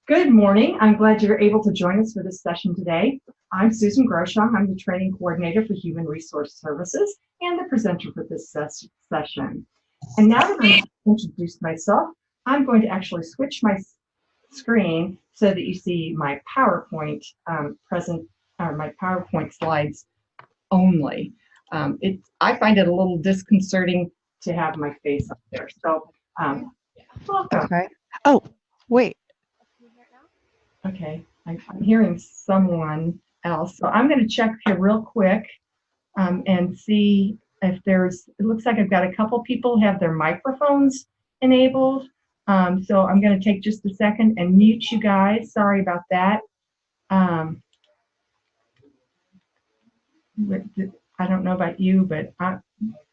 Good morning. I'm glad you're able to join us for this session today. I'm Susan Groshong. I'm the Training Coordinator for Human Resource Services and the presenter for this session. And now that I'm going to introduce myself, I'm going to actually switch my screen so that you see my PowerPoint my PowerPoint slides only. I find it a little disconcerting to have my face up there. So welcome. Okay. Oh, wait. Okay, I'm hearing someone else. So I'm going to check here real quick and see if it looks like I've got a couple people have their microphones enabled. So I'm going to take just a second and mute you guys. Sorry about that. I don't know about you, but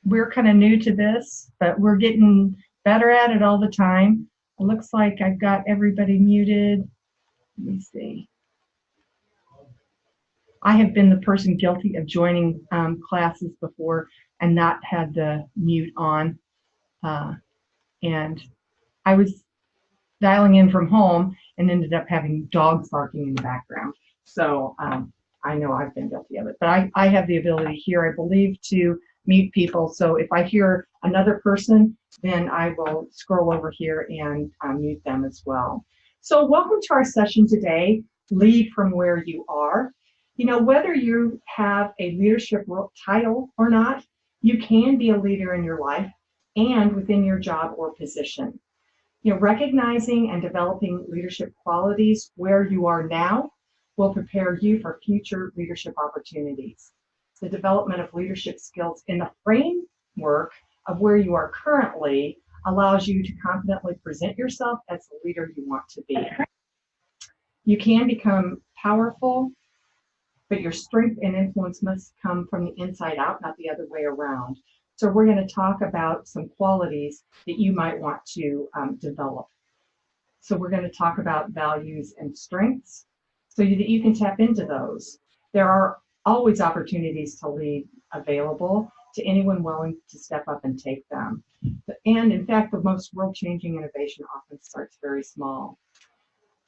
we're kind of new to this, but we're getting better at it all the time. It looks like I've got everybody muted. Let me see. I have been the person guilty of joining classes before and not had the mute on. And I was dialing in from home and ended up having dogs barking in the background. So I know I've been guilty of it. But I have the ability here, I believe, to mute people. So if I hear another person, then I will scroll over here and mute them as well. So welcome to our session today, Lead from Where You Are. You know, whether you have a leadership title or not, you can be a leader in your life and within your job or position. You know, recognizing and developing leadership qualities where you are now will prepare you for future leadership opportunities. The development of leadership skills in the framework of where you are currently allows you to confidently present yourself as the leader you want to be. You can become powerful, but your strength and influence must come from the inside out, not the other way around. So we're going to talk about some qualities that you might want to develop. So we're going to talk about values and strengths so that you can tap into those. There are always opportunities to lead available to anyone willing to step up and take them. And in fact, the most world-changing innovation often starts very small.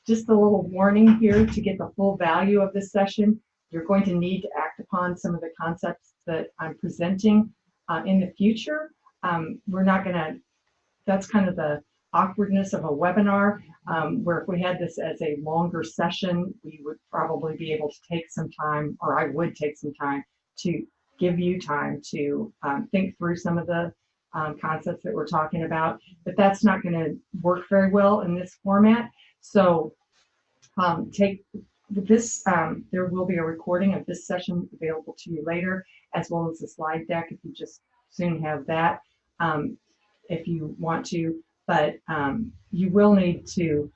Just a little warning here to get the full value of this session. You're going to need to act upon some of the concepts that I'm presenting in the future. We're not going to, that's kind of the awkwardness of a webinar, where if we had this as a longer session, we would probably be able to take some time, or I would take some time to give you time to think through some of the concepts that we're talking about, but that's not going to work very well in this format. So take this, there will be a recording of this session available to you later, as well as the slide deck if you just soon have that, if you want to. But you will need to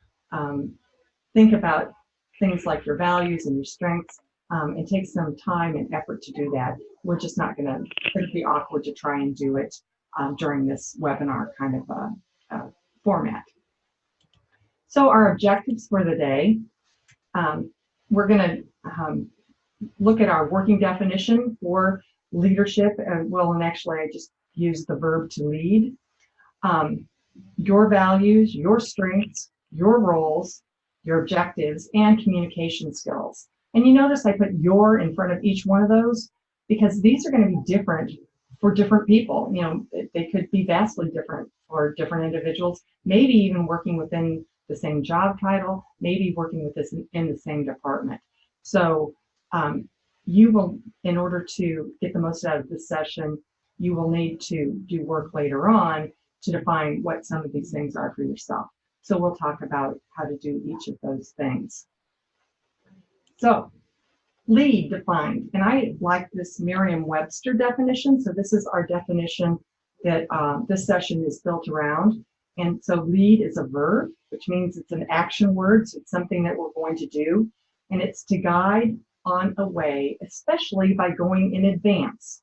think about things like your values and your strengths, and take some time and effort to do that. We're just not going to, it'd be awkward to try and do it during this webinar kind of format. So our objectives for the day, we're going to look at our working definition for leadership. And actually I just used the verb to lead. Your values, your strengths, your roles, your objectives, and communication skills. And you notice I put your in front of each one of those because these are going to be different for different people. You know, they could be vastly different for different individuals, maybe even working within the same job title, maybe working with this in the same department. So you will, in order to get the most out of this session, you will need to do work later on to define what some of these things are for yourself. So we'll talk about how to do each of those things. So lead defined, and I like this Merriam-Webster definition. So this is our definition that this session is built around. And so lead is a verb, which means it's an action word. So it's something that we're going to do. And it's to guide on a way, especially by going in advance.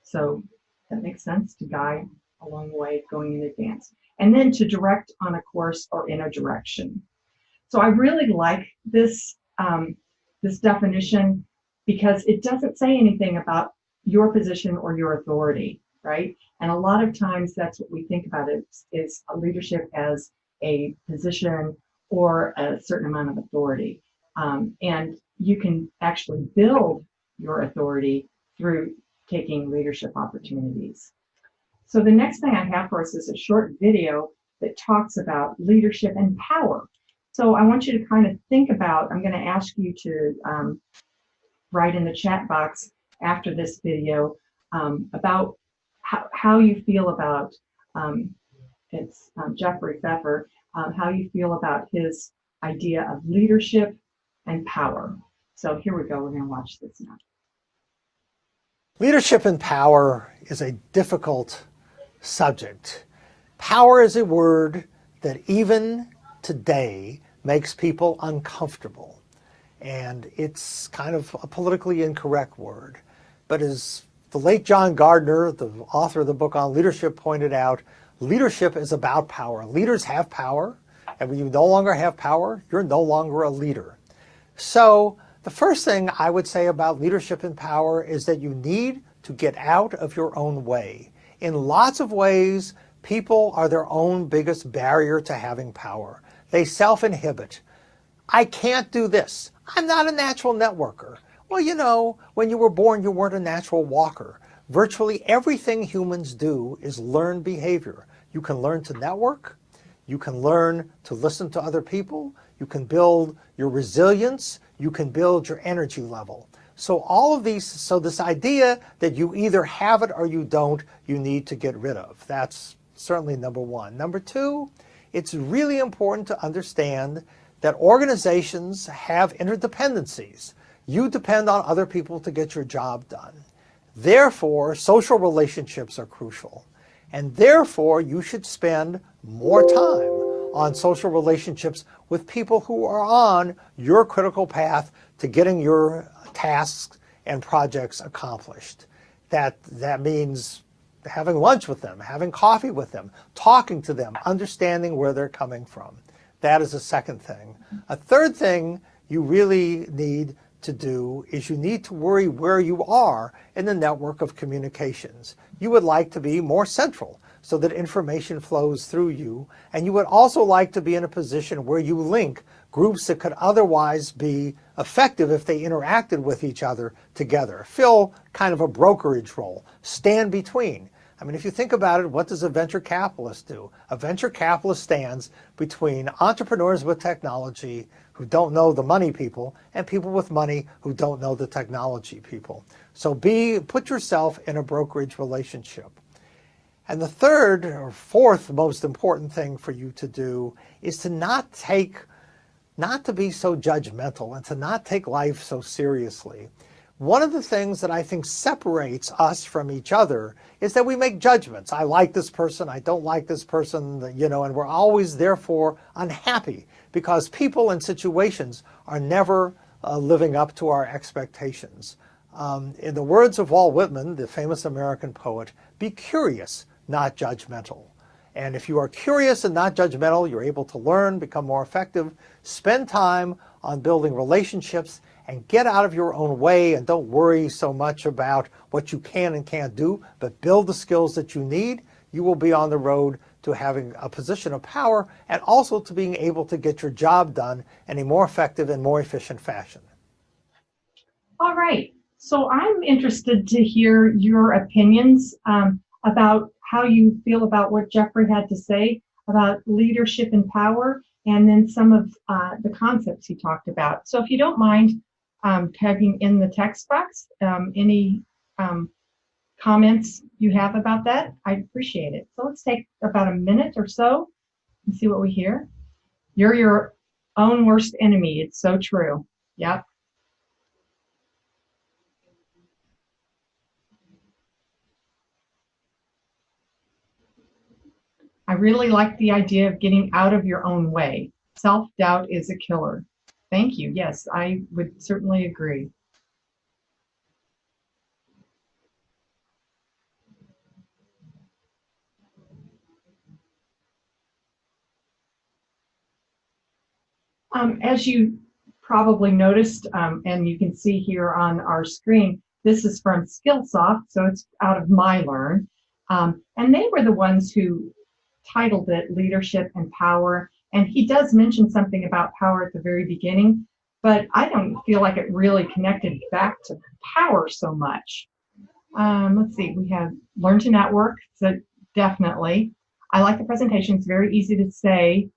So that makes sense, to guide along the way, going in advance. And then to direct on a course or in a direction. So I really like this, this definition because it doesn't say anything about your position or your authority, right? And a lot of times that's what we think about it is a leadership as a position or a certain amount of authority. And you can actually build your authority through taking leadership opportunities. So the next thing I have for us is a short video that talks about leadership and power. So I want you to kind of think about, I'm going to ask you to write in the chat box after this video about how you feel about, it's Jeffrey Pfeffer, how you feel about his idea of leadership and power. So here we go, we're going to watch this now. Leadership and power is a difficult subject. Power is a word that even today makes people uncomfortable. And it's kind of a politically incorrect word. But as the late John Gardner, the author of the book on leadership, pointed out, leadership is about power. Leaders have power, and when you no longer have power, you're no longer a leader. So the first thing I would say about leadership and power is that you need to get out of your own way. In lots of ways, people are their own biggest barrier to having power. They self-inhibit. I can't do this. I'm not a natural networker. Well, you know, when you were born, you weren't a natural walker. Virtually everything humans do is learned behavior. You can learn to network. You can learn to listen to other people. You can build your resilience. You can build your energy level. So all of these, so this idea that you either have it or you don't, you need to get rid of. That's certainly number one. Number two, it's really important to understand that organizations have interdependencies. You depend on other people to get your job done. Therefore, social relationships are crucial. And therefore, you should spend more time on social relationships with people who are on your critical path to getting your tasks and projects accomplished. That means having lunch with them, having coffee with them, talking to them, understanding where they're coming from. That is a second thing. A third thing you really need to do is you need to worry where you are in the network of communications. You would like to be more central so that information flows through you, and you would also like to be in a position where you link groups that could otherwise be effective if they interacted with each other together. Fill kind of a brokerage role. Stand between. I mean, if you think about it, what does a venture capitalist do? A venture capitalist stands between entrepreneurs with technology who don't know the money people and people with money who don't know the technology people. So put yourself in a brokerage relationship. And the third or fourth most important thing for you to do is to not to be so judgmental and to not take life so seriously. One of the things that I think separates us from each other is that we make judgments. I like this person, I don't like this person, you know, and we're always therefore unhappy because people and situations are never living up to our expectations. In the words of Walt Whitman, the famous American poet, be curious, not judgmental. And if you are curious and not judgmental, you're able to learn, become more effective, spend time on building relationships, and get out of your own way and don't worry so much about what you can and can't do, but build the skills that you need. You will be on the road to having a position of power and also to being able to get your job done in a more effective and more efficient fashion. All right. So I'm interested to hear your opinions about how you feel about what Jeffrey had to say about leadership and power, and then some of the concepts he talked about. So if you don't mind tagging in the text box any comments you have about that, I'd appreciate it. So let's take about a minute or so and see what we hear. You're your own worst enemy. It's so true. Yep. I really like the idea of getting out of your own way. Self-doubt is a killer. Thank you. Yes, I would certainly agree. As you probably noticed, and you can see here on our screen, this is from Skillsoft, so it's out of MyLearn. And they were the ones who titled it Leadership and Power. And he does mention something about power at the very beginning, but I don't feel like it really connected back to power so much. Let's see, we have learn to network, so definitely. I like the presentation. It's very easy to say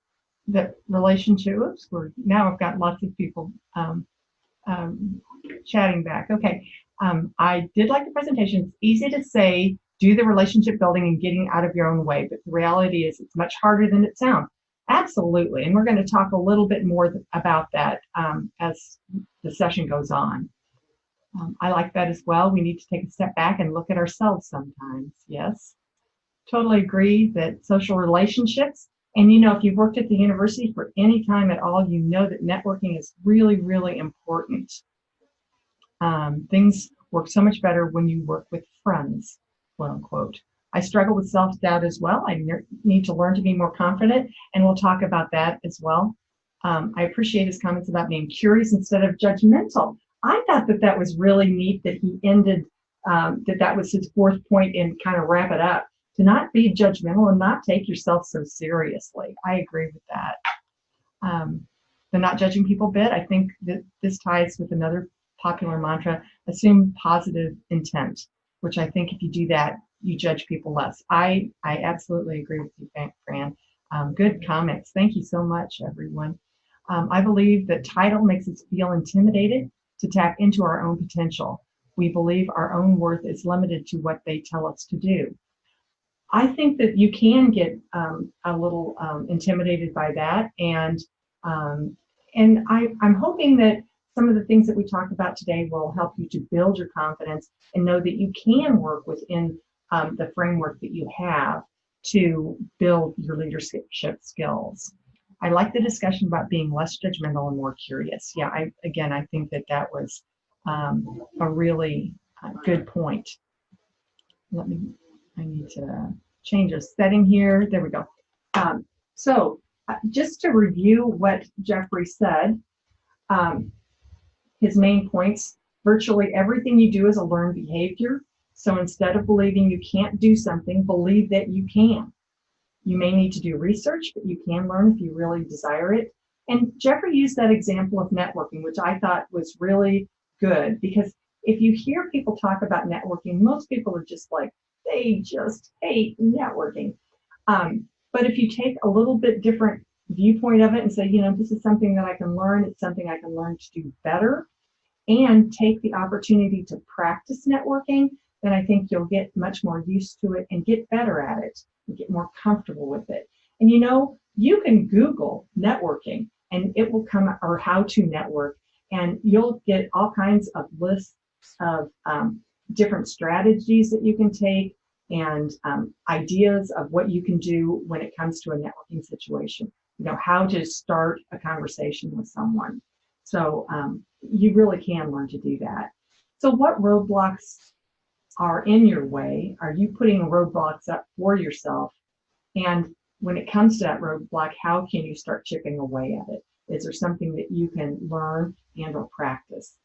that relationship. Oops, now I've got lots of people chatting back. Okay, I did like the presentation. It's easy to say, do the relationship building and getting out of your own way, but the reality is it's much harder than it sounds. Absolutely, and we're going to talk a little bit more about that as the session goes on. I like that as well. We need to take a step back and look at ourselves sometimes. Yes, totally agree that social relationships, and you know, if you've worked at the university for any time at all, you know that networking is really, really important. Things work so much better when you work with friends, quote unquote. I struggle with self-doubt as well. I need to learn to be more confident, and we'll talk about that as well. I appreciate his comments about being curious instead of judgmental. I thought that that was really neat that he ended, that was his fourth point, and kind of wrap it up. To not be judgmental and not take yourself so seriously. I agree with that. The not judging people bit, I think that this ties with another popular mantra, assume positive intent, which I think if you do that, you judge people less. I absolutely agree with you, Fran. Good comments. Thank you so much, everyone. I believe that title makes us feel intimidated to tap into our own potential. We believe our own worth is limited to what they tell us to do. I think that you can get a little intimidated by that, and I'm hoping that some of the things that we talked about today will help you to build your confidence and know that you can work within the framework that you have to build your leadership skills. I like the discussion about being less judgmental and more curious. Yeah, I think that that was a really good point. I need to change a setting here. There we go. So just to review what Jeffrey said, his main points, virtually everything you do is a learned behavior. So instead of believing you can't do something, believe that you can. You may need to do research, but you can learn if you really desire it. And Jeffrey used that example of networking, which I thought was really good, because if you hear people talk about networking, most people are just like, they just hate networking. But if you take a little bit different viewpoint of it and say, you know, this is something that I can learn, it's something I can learn to do better, and take the opportunity to practice networking, then I think you'll get much more used to it and get better at it and get more comfortable with it. And you know, you can Google networking and it will come, or how to network, and you'll get all kinds of lists of different strategies that you can take, and ideas of what you can do when it comes to a networking situation. You know, how to start a conversation with someone. So you really can learn to do that. So what roadblocks are in your way? Are you putting roadblocks up for yourself? And when it comes to that roadblock, how can you start chipping away at it? Is there something that you can learn and or practice?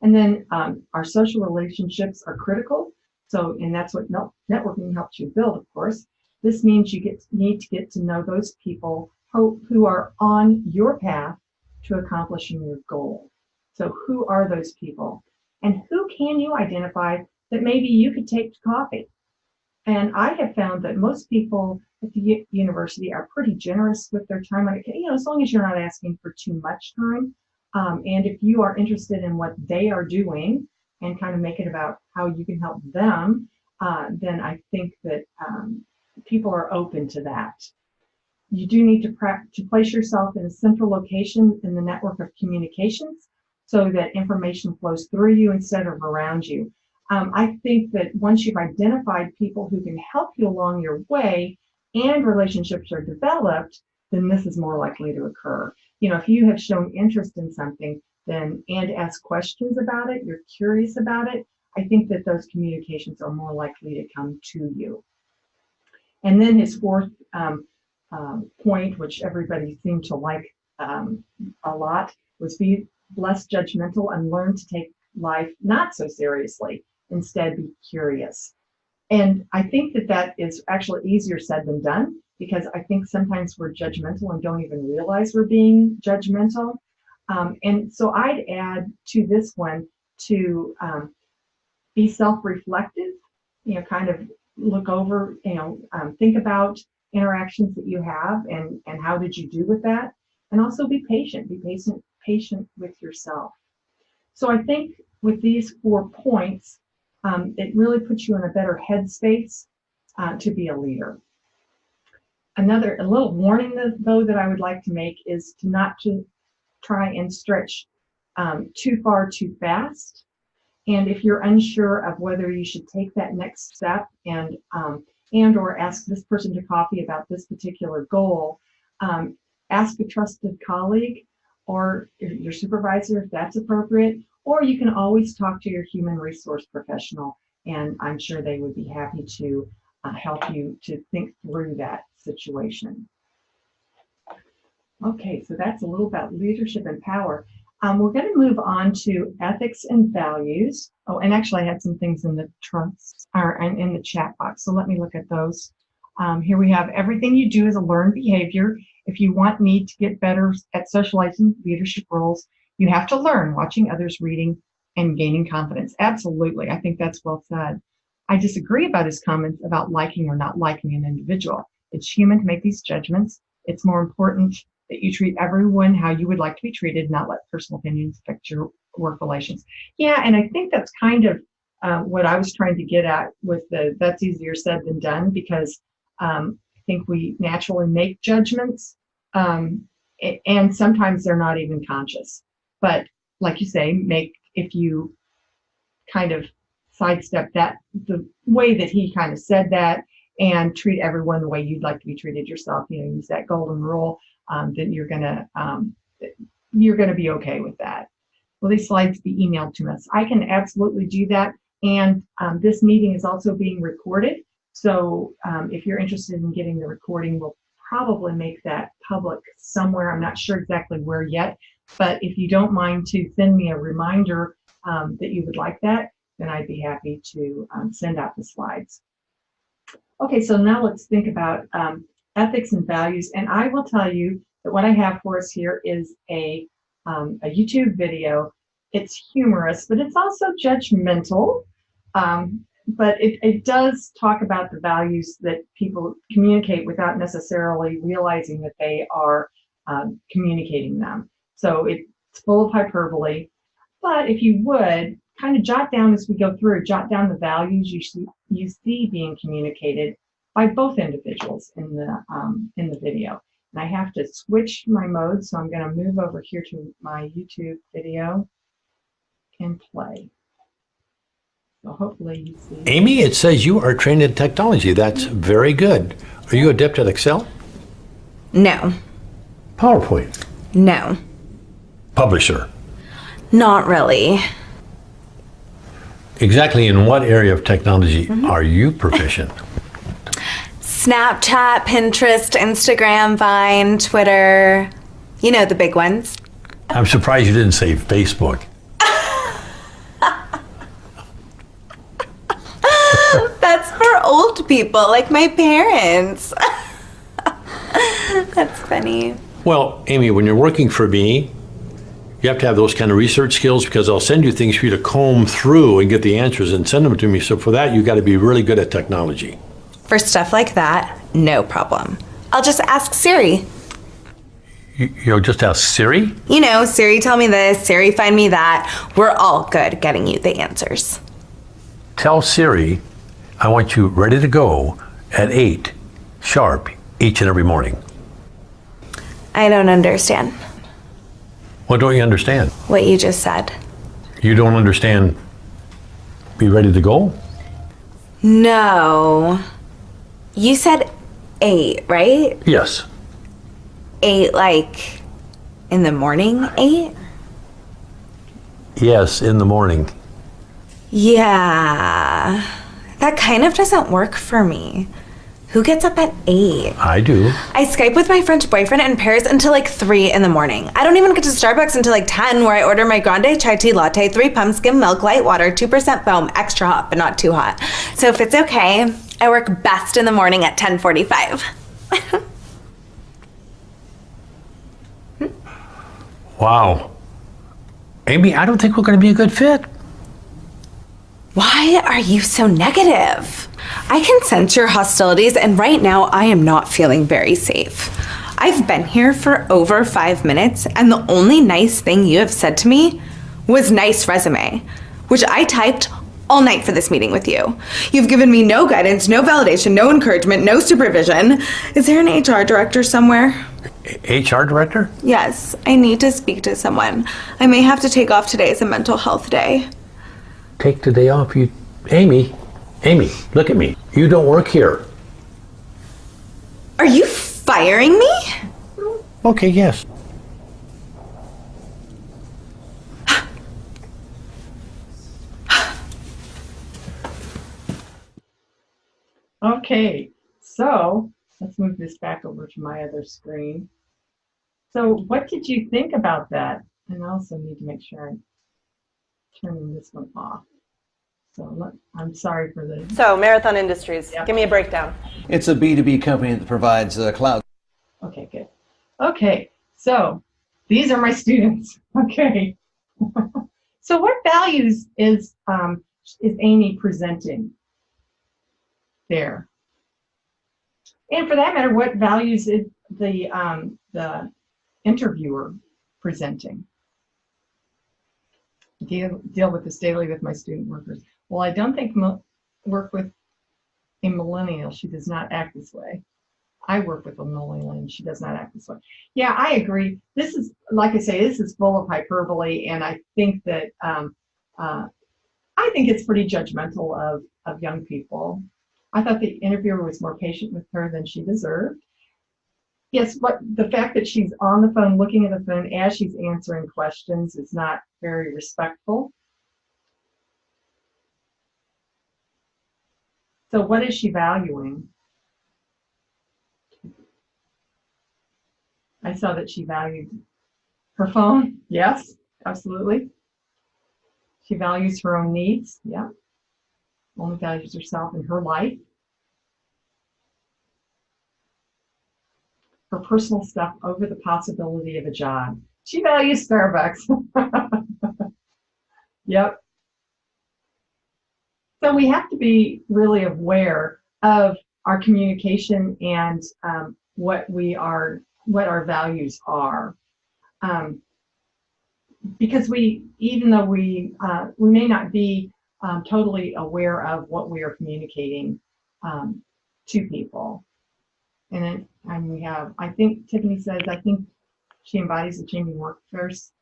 And then our social relationships are critical. So, and that's what networking helps you build, of course. This means you need to get to know those people who are on your path to accomplishing your goal. So who are those people? And who can you identify that maybe you could take to coffee? And I have found that most people at the university are pretty generous with their time. Like, you know, as long as you're not asking for too much time. And if you are interested in what they are doing and kind of make it about how you can help them, then I think that people are open to that. You do need to place yourself in a central location in the network of communications so that information flows through you instead of around you. I think that once you've identified people who can help you along your way and relationships are developed, then this is more likely to occur. You know, if you have shown interest in something, then and ask questions about it, you're curious about it, I think that those communications are more likely to come to you. And then his fourth point, which everybody seemed to like a lot, was be less judgmental and learn to take life not so seriously. Instead, be curious. And I think that that is actually easier said than done, because I think sometimes we're judgmental and don't even realize we're being judgmental. And so I'd add to this one to be self-reflective, kind of look over, think about interactions that you have and how did you do with that? And also be patient with yourself. So I think with these 4 points, it really puts you in a better headspace to be a leader. A little warning though that I would like to make is to not to try and stretch too far too fast. And if you're unsure of whether you should take that next step and or ask this person to coffee about this particular goal, ask a trusted colleague or your supervisor if that's appropriate, or you can always talk to your human resource professional, and I'm sure they would be happy to help you to think through that situation. Okay, so that's a little about leadership and power. We're going to move on to ethics and values. Oh, and actually I had some things in the in the chat box, so let me look at those. Here we have, everything you do is a learned behavior. If you want me to get better at socializing leadership roles, you have to learn watching others, reading, and gaining confidence. Absolutely, I think that's well said. I disagree about his comments about liking or not liking an individual. It's human to make these judgments. It's more important that you treat everyone how you would like to be treated, not let personal opinions affect your work relations. Yeah, and I think that's kind of what I was trying to get at with that's easier said than done, because I think we naturally make judgments, and sometimes they're not even conscious. But like you say, if you kind of sidestep that, the way that he kind of said that, and treat everyone the way you'd like to be treated yourself, use that golden rule, then you're gonna be okay with that. Will these slides be emailed to us? I can absolutely do that. And this meeting is also being recorded. So if you're interested in getting the recording, we'll probably make that public somewhere. I'm not sure exactly where yet, but if you don't mind to send me a reminder that you would like that, then I'd be happy to send out the slides. Okay, so now let's think about ethics and values. And I will tell you that what I have for us here is a YouTube video. It's humorous, but it's also judgmental. But it does talk about the values that people communicate without necessarily realizing that they are communicating them. So it's full of hyperbole. But if you would, kind of jot down as we go through, jot down the values you see being communicated by both individuals in the video. And I have to switch my mode, so I'm going to move over here to my YouTube video and play. So hopefully you see. Amy, it says you are trained in technology. That's very good. Are you adept at Excel? No. PowerPoint? No. Publisher? Not really. Exactly in what area of technology are you proficient? Snapchat, Pinterest, Instagram, Vine, Twitter. You know, the big ones. I'm surprised you didn't say Facebook. That's for old people, like my parents. That's funny. Well, Amy, when you're working for me, you have to have those kind of research skills, because I'll send you things for you to comb through and get the answers and send them to me. So for that, you got to be really good at technology. For stuff like that, no problem. I'll just ask Siri. You'll just ask Siri? You know, Siri tell me this, Siri find me that. We're all good at getting you the answers. Tell Siri I want you ready to go at 8 sharp each and every morning. I don't understand. What don't you understand? What you just said. You don't understand be ready to go? No. You said 8, right? Yes. 8 like in the morning 8? Yes, in the morning. Yeah. That kind of doesn't work for me. Who gets up at 8? I do. I Skype with my French boyfriend in Paris until like 3 in the morning. I don't even get to Starbucks until like 10, where I order my grande chai tea latte, 3 pumps, skim milk, light water, 2% foam, extra hot, but not too hot. So if it's okay, I work best in the morning at 10:45. Wow. Amy, I don't think we're going to be a good fit. Why are you so negative? I can sense your hostilities, and right now I am not feeling very safe. I've been here for over 5 minutes, and the only nice thing you have said to me was nice resume, which I typed all night for this meeting with you. You've given me no guidance, no validation, no encouragement, no supervision. Is there an HR director somewhere? HR director? Yes, I need to speak to someone. I may have to take off today as a mental health day. Take the day off. Amy, look at me. You don't work here. Are you firing me? Okay, yes. Okay, so let's move this back over to my other screen. So what did you think about that? And I also need to make sure I'm turning this one off. So I'm sorry for the... So, Marathon Industries, Yep. give me a breakdown. It's a B2B company that provides cloud. Okay, good. Okay, so these are my students. Okay. So what values is Amy presenting there? And for that matter, what values is the interviewer presenting? Deal with this daily with my student workers. Well, I don't think work with a millennial. She does not act this way. I work with a millennial and she does not act this way. Yeah, I agree. This is, like I say, this is full of hyperbole, and I think that I think it's pretty judgmental of young people. I thought the interviewer was more patient with her than she deserved. Yes, but the fact that she's on the phone, looking at the phone as she's answering questions is not very respectful. So what is she valuing? I saw that she valued her phone. Yes, absolutely. She values her own needs. Yeah. Only values herself and her life. Her personal stuff over the possibility of a job. She values Starbucks. Yep. So we have to be really aware of our communication and what our values are. Because even though we may not be totally aware of what we are communicating to people. And we have, I think Tiffany says, I think she embodies the changing workforce.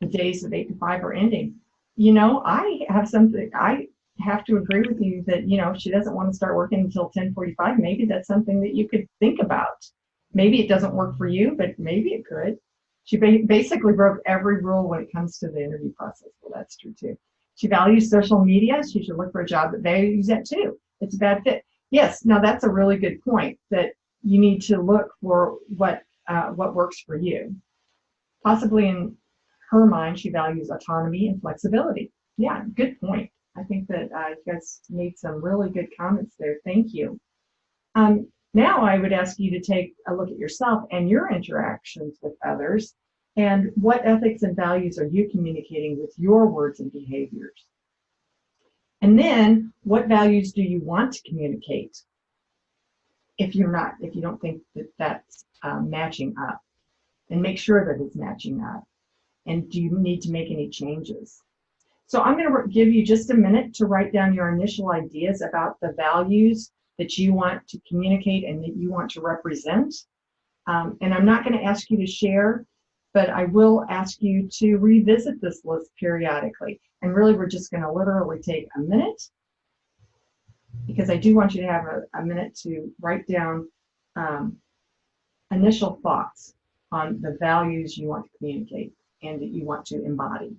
The days of 8 to 5 are ending. I have to agree with you that, if she doesn't want to start working until 10:45, maybe that's something that you could think about. Maybe it doesn't work for you, but maybe it could. She basically broke every rule when it comes to the interview process. Well, that's true too. She values social media. She should look for a job that values that too. It's a bad fit. Yes, now that's a really good point, that you need to look for what works for you. Possibly in her mind, she values autonomy and flexibility. Yeah, good point. I think that you guys made some really good comments there. Thank you. Now I would ask you to take a look at yourself and your interactions with others, and what ethics and values are you communicating with your words and behaviors? And then what values do you want to communicate if you don't think that that's matching up? And make sure that it's matching up. And do you need to make any changes? So I'm going to give you just a minute to write down your initial ideas about the values that you want to communicate and that you want to represent. And I'm not going to ask you to share, but I will ask you to revisit this list periodically. And really, we're just going to literally take a minute, because I do want you to have a minute to write down initial thoughts on the values you want to communicate and that you want to embody.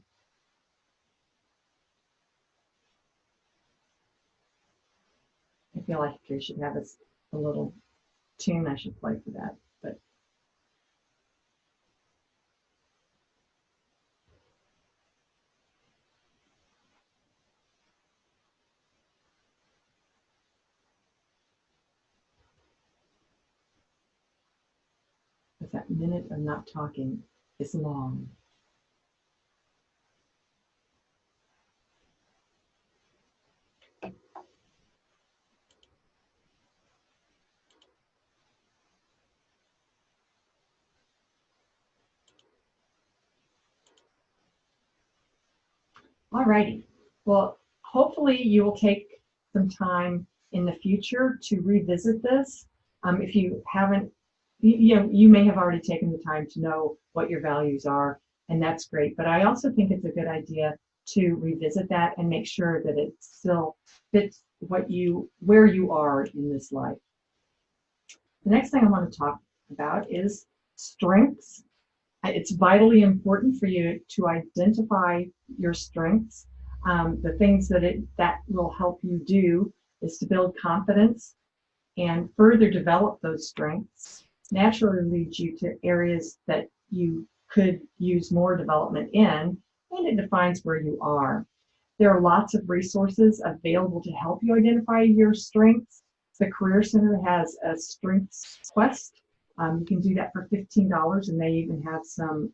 I feel like you should have a little tune I should play for that, but because that minute of not talking is long. All righty. Well, hopefully you will take some time in the future to revisit this. If you haven't, you may have already taken the time to know what your values are, and that's great. But I also think it's a good idea to revisit that and make sure that it still fits where you are in this life. The next thing I want to talk about is strengths. It's vitally important for you to identify your strengths. The things that will help you do is to build confidence and further develop those strengths. Naturally leads you to areas that you could use more development in, and it defines where you are. There are lots of resources available to help you identify your strengths. The Career Center has a strengths quest. You can do that for $15, and they even have some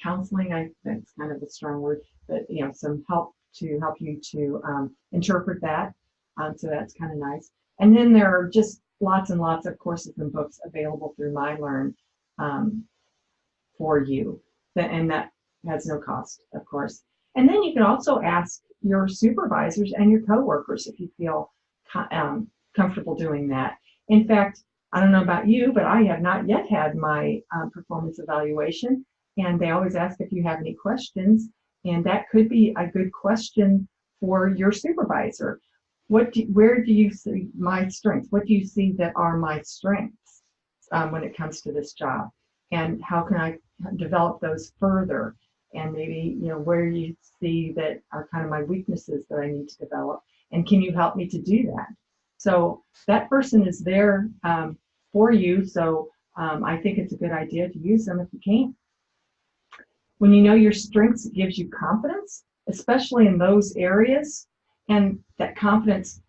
counseling. That's kind of a strong word, but some help to help you to interpret that. So that's kind of nice. And then there are just lots and lots of courses and books available through MyLearn for you, and that has no cost, of course. And then you can also ask your supervisors and your coworkers if you feel comfortable doing that. In fact, I don't know about you, but I have not yet had my performance evaluation, and they always ask if you have any questions, and that could be a good question for your supervisor. Where do you see my strengths? What do you see that are my strengths when it comes to this job? And how can I develop those further? And maybe, where you see that are kind of my weaknesses that I need to develop, and can you help me to do that? So that person is there for you, so I think it's a good idea to use them if you can. When you know your strengths, it gives you confidence, especially in those areas, and that confidence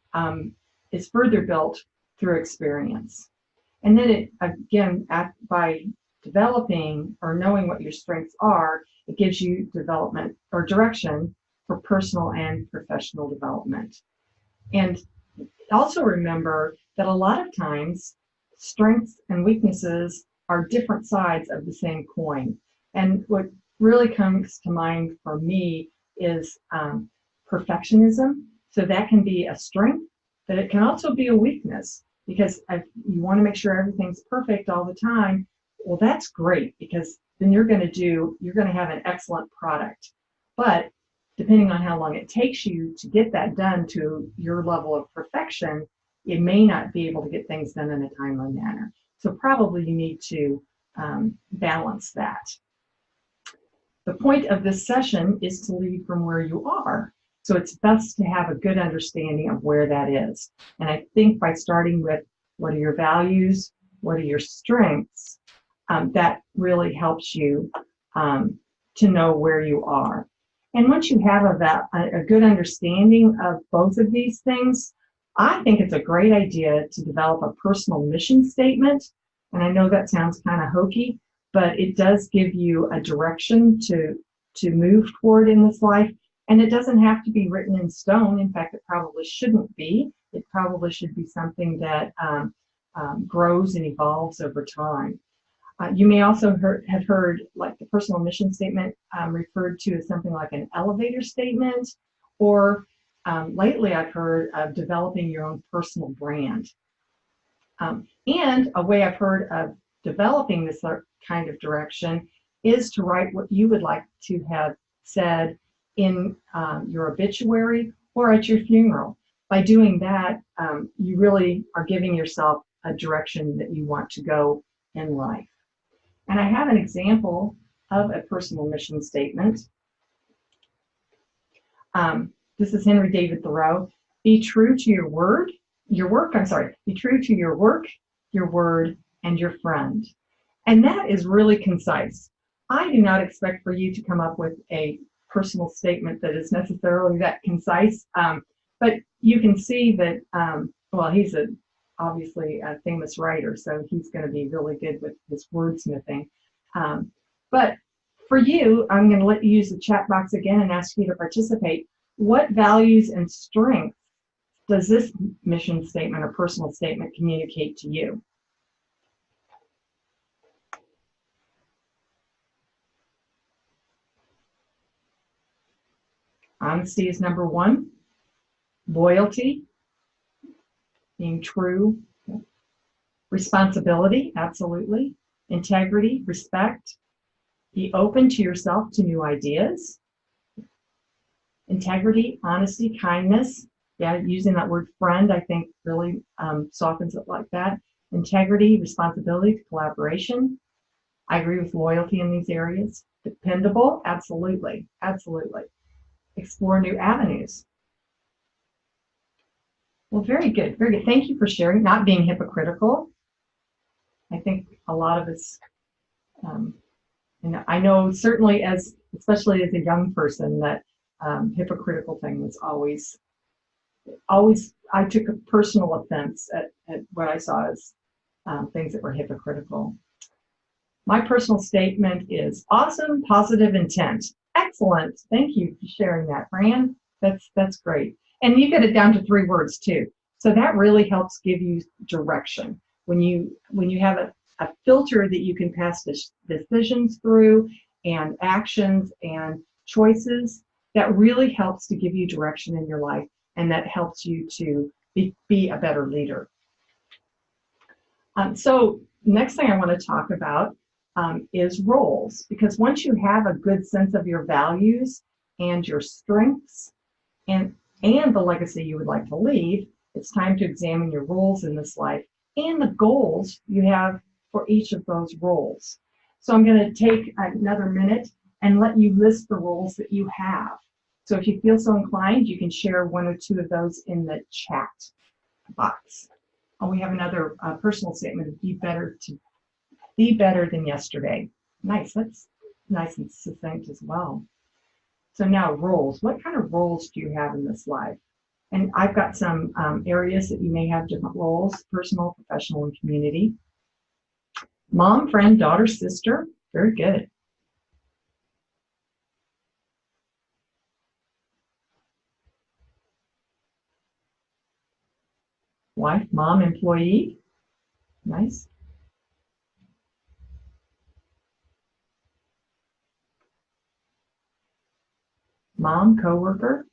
is further built through experience. And then by developing or knowing what your strengths are, it gives you development or direction for personal and professional development. And also remember that a lot of times strengths and weaknesses are different sides of the same coin. And what really comes to mind for me is perfectionism. So that can be a strength, but it can also be a weakness, because if you want to make sure everything's perfect all the time, well, that's great, because then you're going to have an excellent product. But depending on how long it takes you to get that done to your level of perfection, you may not be able to get things done in a timely manner. So probably you need to balance that. The point of this session is to lead from where you are. So it's best to have a good understanding of where that is. And I think by starting with what are your values, what are your strengths, that really helps you to know where you are. And once you have a good understanding of both of these things, I think it's a great idea to develop a personal mission statement. And I know that sounds kind of hokey, but it does give you a direction to move toward in this life. And it doesn't have to be written in stone. In fact, it probably shouldn't be. It probably should be something that grows and evolves over time. You may also have heard like the personal mission statement referred to as something like an elevator statement, or lately I've heard of developing your own personal brand. And a way I've heard of developing this kind of direction is to write what you would like to have said in your obituary or at your funeral. By doing that, you really are giving yourself a direction that you want to go in life. And I have an example of a personal mission statement. This is Henry David Thoreau. Be true to your word, be true to your work, your word, and your friend. And that is really concise. I do not expect for you to come up with a personal statement that is necessarily that concise, but you can see that, well, he's a obviously a famous writer, so he's going to be really good with his wordsmithing. But for you, I'm going to let you use the chat box again and ask you to participate. What values and strengths does this mission statement or personal statement communicate to you? Honesty is number one. Loyalty, being true. Responsibility, absolutely. Integrity, respect. Be open to yourself to new ideas. Integrity, honesty, kindness. Yeah, using that word friend, I think really softens it like that. Integrity, responsibility, collaboration. I agree with loyalty in these areas. Dependable, absolutely, absolutely. Explore new avenues. Well, very good, very good. Thank you for sharing. Not being hypocritical. I think a lot of us, and I know certainly especially as a young person, that hypocritical thing was always, I took a personal offense at what I saw as things that were hypocritical. My personal statement is awesome, positive intent. Excellent. Thank you for sharing that, Fran. That's great. And you get it down to 3 words too. So that really helps give you direction. When you have a filter that you can pass decisions through and actions and choices, that really helps to give you direction in your life, and that helps you to be a better leader. So next thing I want to talk about is roles, because once you have a good sense of your values and your strengths and the legacy you would like to leave, it's time to examine your roles in this life and the goals you have for each of those roles. So I'm going to take another minute and let you list the roles that you have. So if you feel so inclined, you can share 1 or 2 of those in the chat box. Oh, we have another personal statement of be better than yesterday. Nice, that's nice and succinct as well. So now roles. What kind of roles do you have in this life? And I've got some areas that you may have different roles: personal, professional, and community. Mom, friend, daughter, sister. Very good. Wife, mom, employee. Nice. Mom, coworker.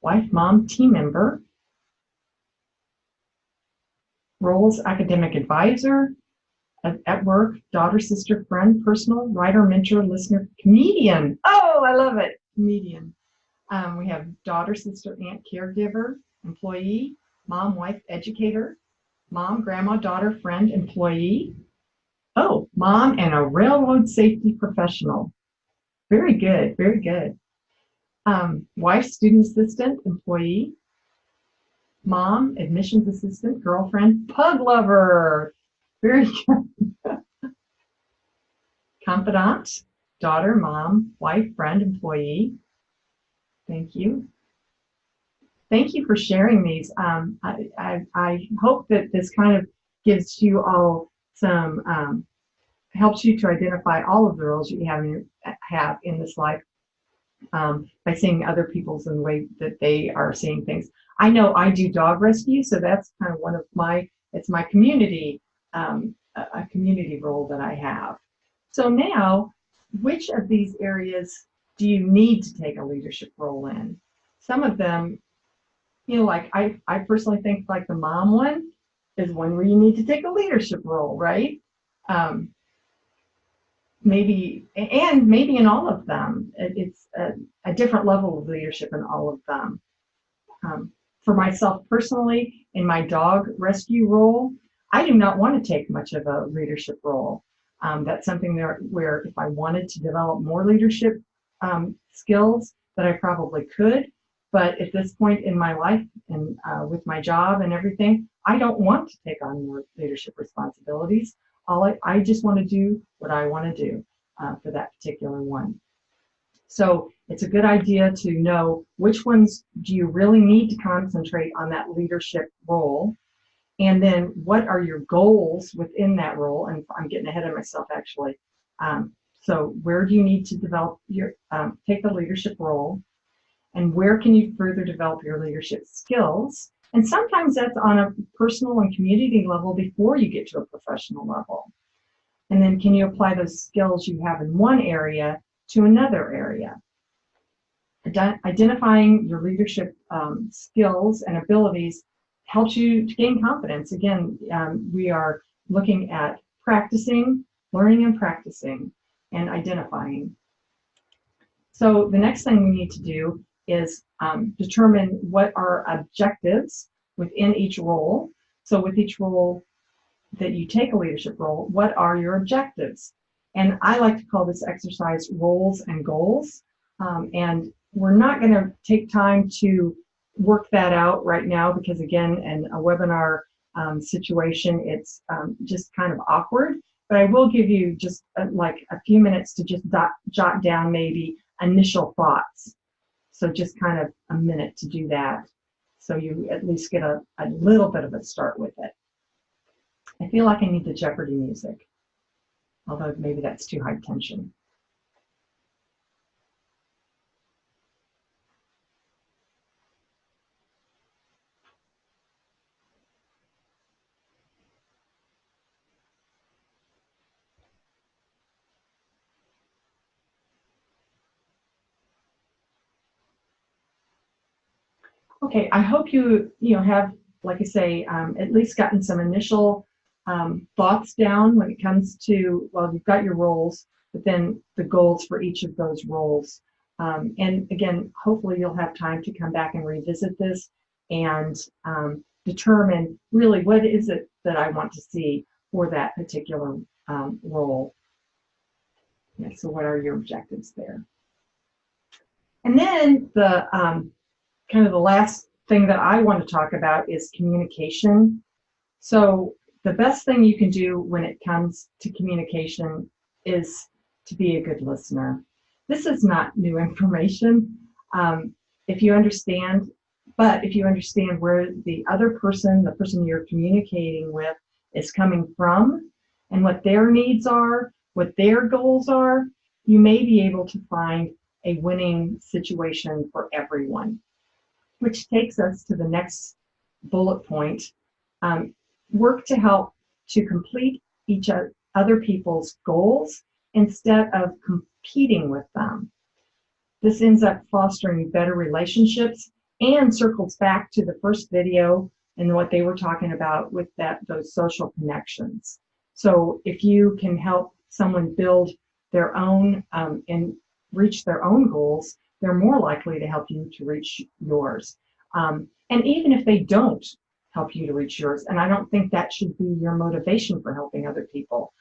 Wife, mom, team member. Roles: academic advisor, at work, daughter, sister, friend, personal, writer, mentor, listener, comedian. Oh, I love it. Comedian. We have daughter, sister, aunt, caregiver, employee, mom, wife, educator, mom, grandma, daughter, friend, employee. Oh, mom and a railroad safety professional. Very good, very good. Wife, student assistant, employee. Mom, admissions assistant, girlfriend, pug lover. Very good. Confidant, daughter, mom, wife, friend, employee. Thank you. Thank you for sharing these. I hope that this kind of gives you all some, helps you to identify all of the roles you have in this life by seeing other people's in the way that they are seeing things. I know I do dog rescue, so that's kind of one of it's my community, a community role that I have. So now, which of these areas do you need to take a leadership role in? Some of them, like I personally think like the mom one is one where you need to take a leadership role, right? Maybe in all of them, it's a different level of leadership in all of them. For myself personally, in my dog rescue role, I do not want to take much of a leadership role. That's something where if I wanted to develop more leadership skills, that I probably could. But at this point in my life and with my job and everything, I don't want to take on more leadership responsibilities. I just want to do what I want to do for that particular one. So it's a good idea to know which ones do you really need to concentrate on that leadership role, and then what are your goals within that role. And I'm getting ahead of myself actually. So where do you need to develop your take the leadership role, and where can you further develop your leadership skills? And sometimes that's on a personal and community level before you get to a professional level. And then can you apply those skills you have in one area to another area? Identifying your leadership skills and abilities helps you to gain confidence. Again, we are looking at practicing, learning and practicing, and identifying. So the next thing we need to do is determine what are objectives within each role. So with each role that you take a leadership role, what are your objectives? And I like to call this exercise roles and goals. And we're not going to take time to work that out right now because, again, in a webinar situation, it's just kind of awkward. But I will give you just like a few minutes to just jot down maybe initial thoughts. So just kind of a minute to do that, so you at least get a little bit of a start with it. I feel like I need the Jeopardy music, although maybe that's too high tension. Okay, I hope you have, like I say, at least gotten some initial thoughts down when it comes to, well, you've got your roles, but then the goals for each of those roles. And again, hopefully you'll have time to come back and revisit this and determine really what is it that I want to see for that particular role. Yeah, so what are your objectives there? And then the kind of the last thing that I want to talk about is communication. So the best thing you can do when it comes to communication is to be a good listener. This is not new information if you understand, but if you understand where the other person, the person you're communicating with, is coming from and what their needs are, what their goals are, you may be able to find a winning situation for everyone. Which takes us to the next bullet point. Work to help to complete each other people's goals instead of competing with them. This ends up fostering better relationships and circles back to the first video and what they were talking about with those social connections. So if you can help someone build their own and reach their own goals, they're more likely to help you to reach yours. And even if they don't help you to reach yours, and I don't think that should be your motivation for helping other people,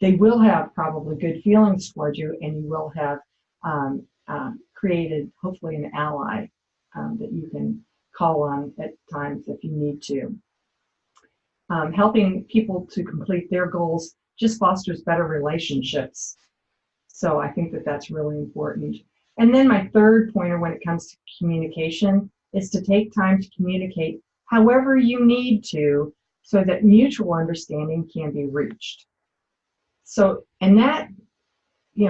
they will have probably good feelings toward you, and you will have created hopefully an ally that you can call on at times if you need to. Helping people to complete their goals just fosters better relationships. So I think that that's really important. And then my third pointer when it comes to communication is to take time to communicate however you need to so that mutual understanding can be reached. So, and that,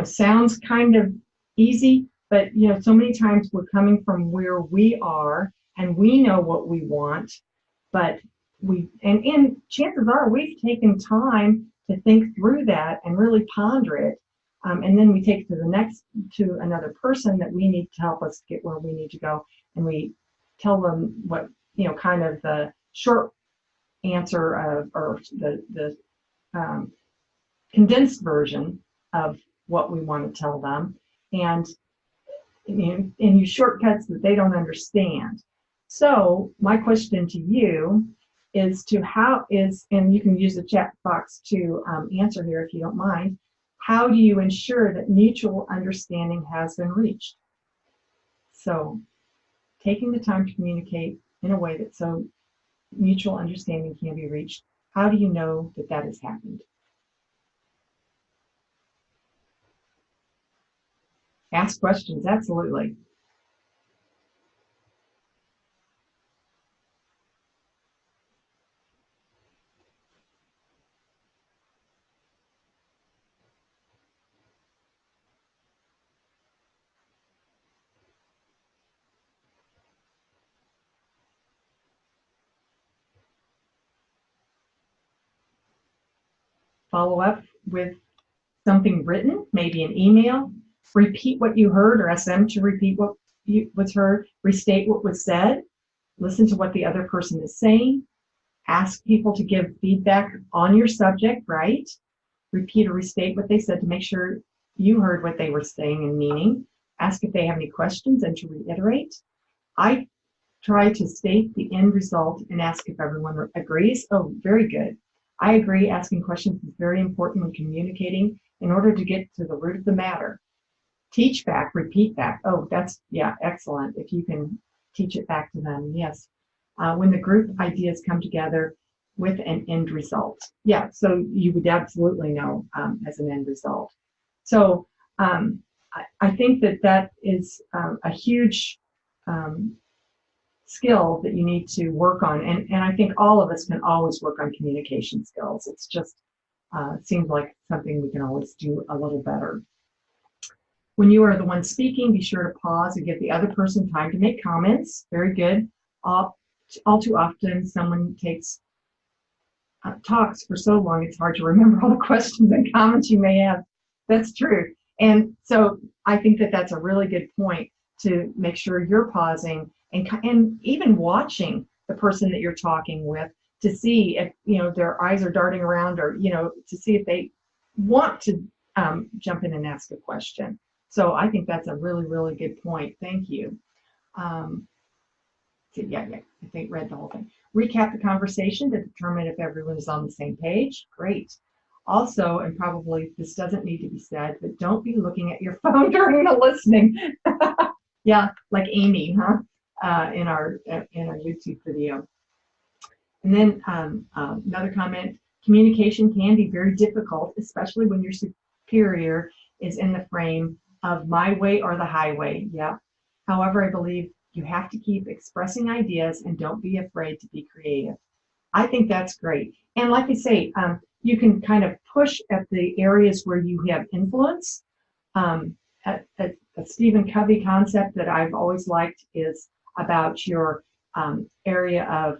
sounds kind of easy, but, so many times we're coming from where we are and we know what we want, but and chances are we've taken time to think through that and really ponder it. And then we take it to another person that we need to help us get where we need to go. And we tell them what, kind of the short answer of, or the condensed version of what we want to tell them. And use shortcuts that they don't understand. So my question to you is and you can use the chat box to answer here if you don't mind, how do you ensure that mutual understanding has been reached? So taking the time to communicate in a way that so mutual understanding can be reached, how do you know that that has happened? Ask questions, absolutely. Follow up with something written, maybe an email. Repeat what you heard or ask them to repeat what's heard. Restate what was said. Listen to what the other person is saying. Ask people to give feedback on your subject, right? Repeat or restate what they said to make sure you heard what they were saying and meaning. Ask if they have any questions and to reiterate. I try to state the end result and ask if everyone agrees. Oh, very good. I agree. Asking questions is very important when communicating in order to get to the root of the matter. Teach back, repeat back. Oh, that's, yeah, excellent. If you can teach it back to them, yes. When the group ideas come together with an end result. Yeah, so you would absolutely know as an end result. So I think that is a huge skill that you need to work on. And I think all of us can always work on communication skills. It's just, it seems like something we can always do a little better. When you are the one speaking, be sure to pause and give the other person time to make comments. Very good. All too often, someone talks for so long, it's hard to remember all the questions and comments you may have. That's true. And so I think that that's a really good point to make sure you're pausing and even watching the person that you're talking with to see if, their eyes are darting around or, to see if they want to jump in and ask a question. So I think that's a really, really good point. Thank you. Yeah, I think read the whole thing. Recap the conversation to determine if everyone is on the same page. Great. Also, and probably this doesn't need to be said, but don't be looking at your phone during the listening. Yeah, like Amy, in our YouTube video. And then another comment, communication can be very difficult, especially when your superior is in the frame of my way or the highway. Yeah. However, I believe you have to keep expressing ideas and don't be afraid to be creative. I think that's great. And like I say, you can kind of push at the areas where you have influence. A Stephen Covey concept that I've always liked is about your area of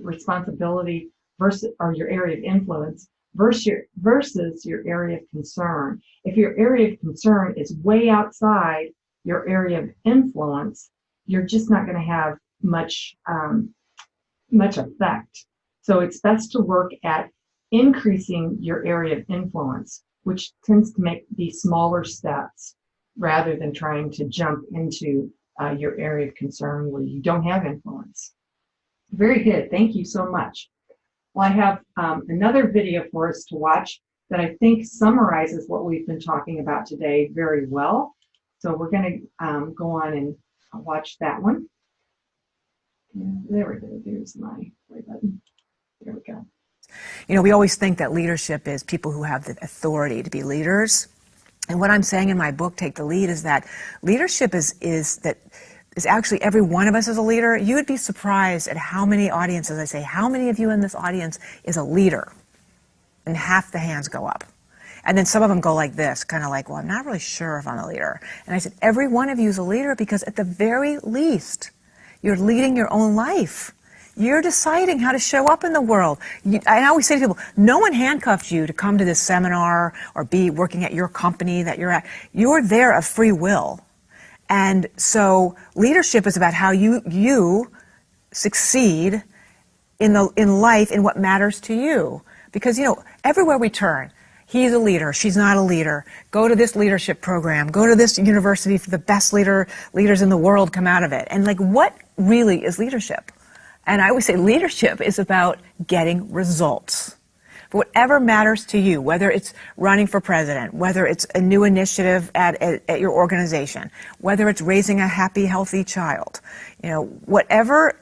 responsibility versus, or your area of influence versus your area of concern. If your area of concern is way outside your area of influence, you're just not going to have much effect. So it's best to work at increasing your area of influence, which tends to make these smaller steps rather than trying to jump into your area of concern where you don't have influence. Very good. Thank you so much. Well, I have another video for us to watch that I think summarizes what we've been talking about today very well. So we're going to go on and watch that one. There we go. There's my play button. There we go. We always think that leadership is people who have the authority to be leaders. And what I'm saying in my book, Take the Lead, is that leadership is actually every one of us is a leader. You would be surprised at how many audiences, I say, how many of you in this audience is a leader? And half the hands go up. And then some of them go like this, kind of like, well, I'm not really sure if I'm a leader. And I said, every one of you is a leader because at the very least, you're leading your own life. You're deciding how to show up in the world. I always say to people, no one handcuffed you to come to this seminar or be working at your company that you're at. You're there of free will. And so leadership is about how you succeed in life in what matters to you. Because, everywhere we turn, he's a leader, she's not a leader. Go to this leadership program, go to this university for the best leaders in the world come out of it. And what really is leadership? And I always say leadership is about getting results. For whatever matters to you, whether it's running for president, whether it's a new initiative at your organization, whether it's raising a happy, healthy child, whatever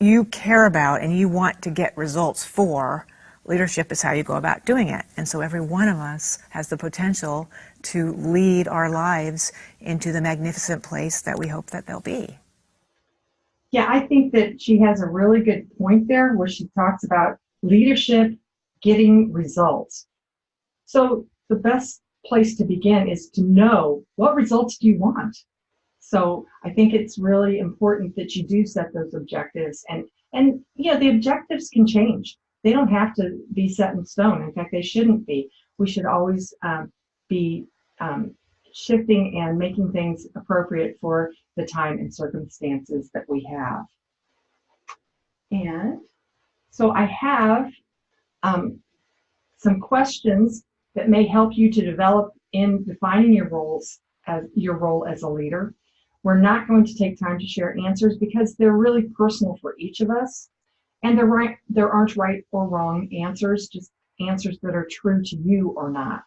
you care about and you want to get results for, Leadership is how you go about doing it. And so every one of us has the potential to lead our lives into the magnificent place that we hope that they'll be. Yeah, I think that she has a really good point there where she talks about leadership getting results. So the best place to begin is to know, what results do you want? So I think it's really important that you do set those objectives, and the objectives can change. They don't have to be set in stone. In fact, they shouldn't be. We should always be shifting and making things appropriate for the time and circumstances that we have. And so I have some questions that may help you to develop in defining your role as a leader. We're not going to take time to share answers because they're really personal for each of us. And there aren't right or wrong answers, just answers that are true to you or not.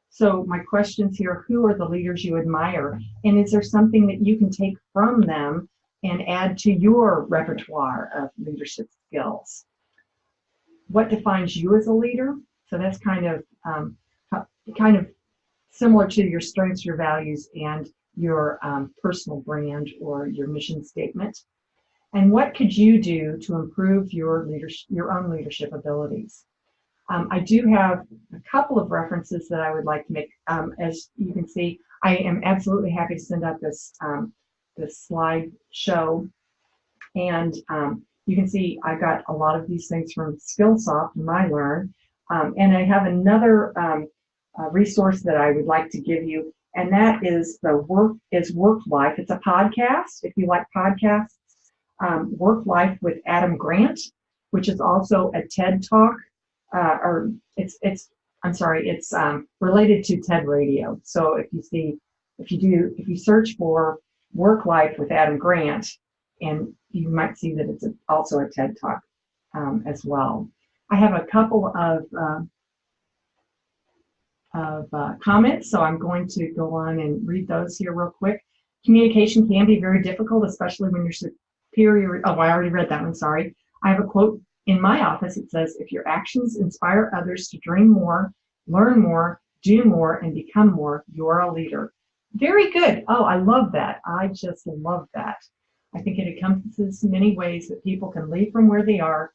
So my questions here: who are the leaders you admire? And is there something that you can take from them and add to your repertoire of leadership skills? What defines you as a leader? So that's kind of similar to your strengths, your values, and your personal brand or your mission statement. And what could you do to improve your own leadership abilities? I do have a couple of references that I would like to make. As you can see, I am absolutely happy to send out this slide show. And you can see I got a lot of these things from Skillsoft and MyLearn. And I have another resource that I would like to give you, and that is Work Life. It's a podcast. If you like podcasts, Work Life with Adam Grant, which is also a TED Talk, it's related to TED Radio. So if you search for Work Life with Adam Grant, and you might see that it's also a TED Talk as well. I have a couple of comments, so I'm going to go on and read those here real quick. Communication can be very difficult, especially when you're superior. Oh, I already read that one, sorry. I have a quote in my office. It says, if your actions inspire others to dream more, learn more, do more, and become more, you're a leader. Very good. Oh, I love that. I just love that. I think it encompasses many ways that people can lead from where they are.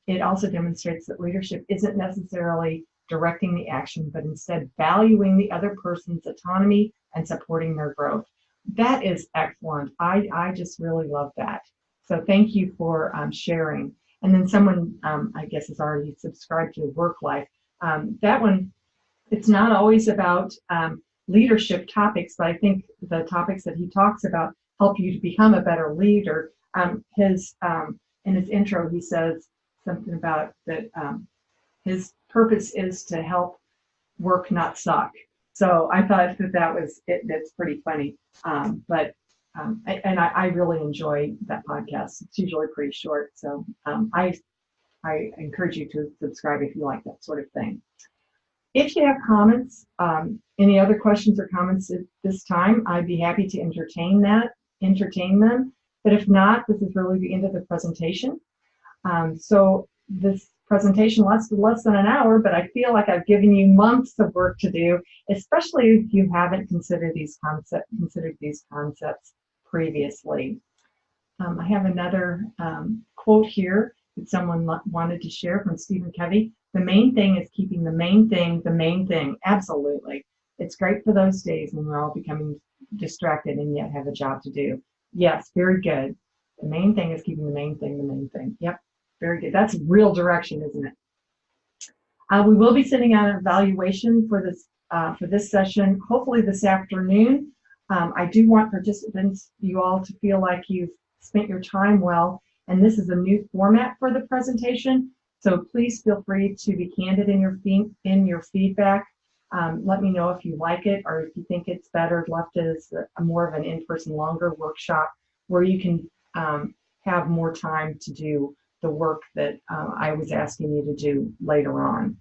It also demonstrates that leadership isn't necessarily directing the action, but instead valuing the other person's autonomy and supporting their growth. That is excellent. I just really love that. So thank you for sharing. And then someone, I guess, has already subscribed to Work Life. That one, it's not always about leadership topics, but I think the topics that he talks about help you to become a better leader. In his intro, he says something about that his purpose is to help work not suck. So I thought that was it. That's pretty funny. I really enjoy that podcast. It's usually pretty short. So I encourage you to subscribe if you like that sort of thing. If you have comments, any other questions or comments at this time, I'd be happy to entertain them. But if not, this is really the end of the presentation. So this presentation lasted less than an hour, but I feel like I've given you months of work to do, especially if you haven't considered these concepts previously. I have another quote here that someone wanted to share from Stephen Covey. The main thing is keeping the main thing the main thing. Absolutely. It's great for those days when we're all becoming distracted and yet have a job to do. Yes, very good. The main thing is keeping the main thing the main thing. Yep, very good. That's real direction, isn't it? We will be sending out an evaluation for this session, hopefully this afternoon. I do want participants, you all, to feel like you've spent your time well, and this is a new format for the presentation. So please feel free to be candid in your feedback. Let me know if you like it or if you think it's better left as more of an in-person, longer workshop where you can have more time to do the work that I was asking you to do later on.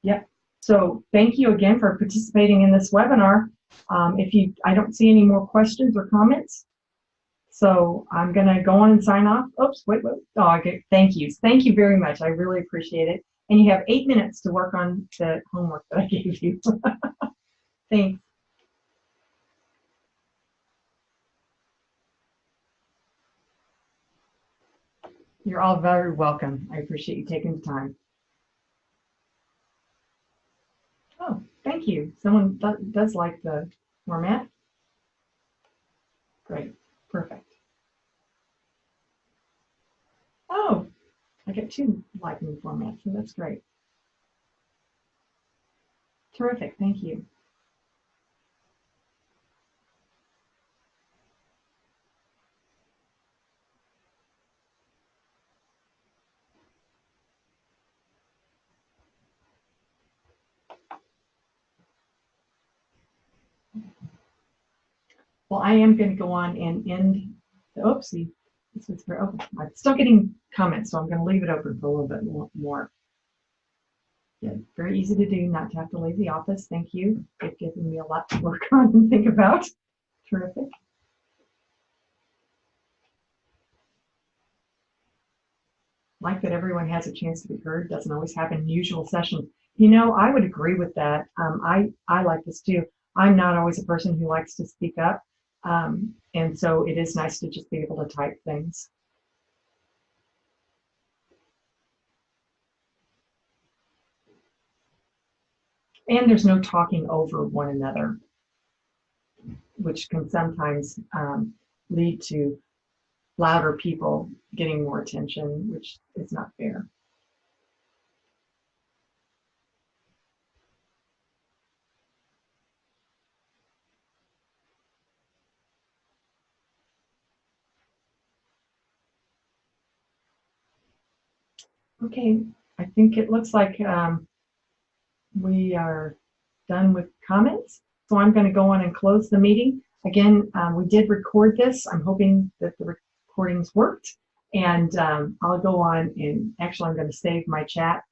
Yep. So thank you again for participating in this webinar. I don't see any more questions or comments. So I'm going to go on and sign off. Oops, wait. Oh, okay. Thank you. Thank you very much. I really appreciate it. And you have 8 minutes to work on the homework that I gave you. Thanks. You're all very welcome. I appreciate you taking the time. Oh, thank you. Someone does like the format. Great. Perfect. Oh, I get 2 liking the format, so that's great. Terrific. Thank you. Well, I am going to go on and end the, oopsie, this was very open. I'm still getting comments, so I'm going to leave it open for a little bit more. Yeah, very easy to do, not to have to leave the office. Thank you. You've given me a lot to work on and think about. Terrific. Like that everyone has a chance to be heard. Doesn't always happen in usual sessions. You know, I would agree with that. I like this too. I'm not always a person who likes to speak up. And so it is nice to just be able to type things. And there's no talking over one another, which can sometimes lead to louder people getting more attention, which is not fair. Okay, I think it looks like we are done with comments. So I'm going to go on and close the meeting. Again, we did record this. I'm hoping that the recordings worked. And I'll go on and actually I'm going to save my chat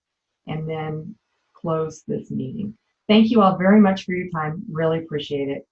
and then close this meeting. Thank you all very much for your time. Really appreciate it.